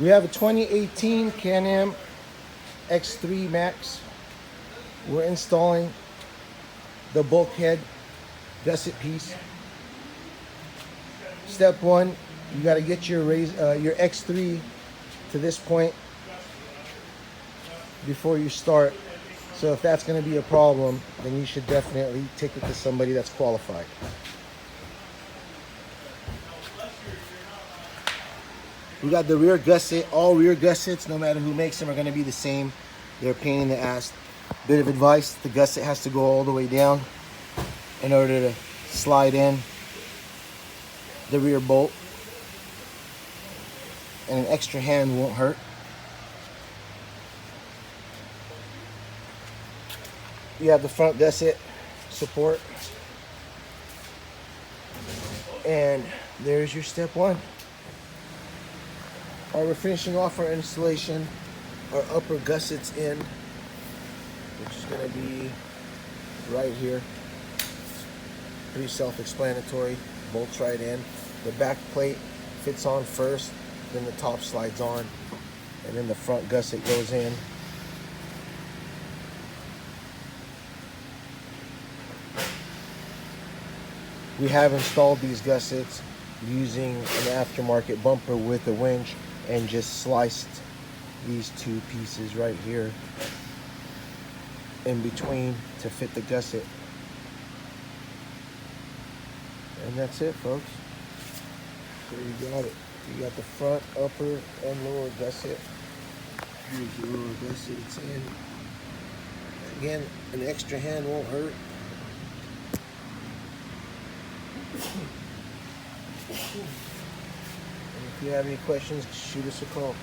We have a 2018 Can-Am X3 Max. We're installing the bulkhead gusset piece. Step one, you got to get your X3 to this point before you start. So if that's going to be a problem, then you should definitely take it to somebody that's qualified. We got the rear gusset. All rear gussets, no matter who makes them, are going to be the same. They're a pain in the ass. Bit of advice, the gusset has to go all the way down in order to slide in the rear bolt. And an extra hand won't hurt. You have the front gusset support. And there's your step one. We're finishing off our installation, our upper gussets in, which is going to be right here. Pretty self-explanatory. Bolts right in. The back plate fits on first, then the top slides on, and then the front gusset goes in. We have installed these gussets using an aftermarket bumper with a winch and just sliced these two pieces right here in between to fit the gusset. And that's it, folks. So you got it. You got the front, upper, and lower gusset. Here's the lower gusset it's in. Again, an extra hand won't hurt. And if you have any questions, shoot us a call.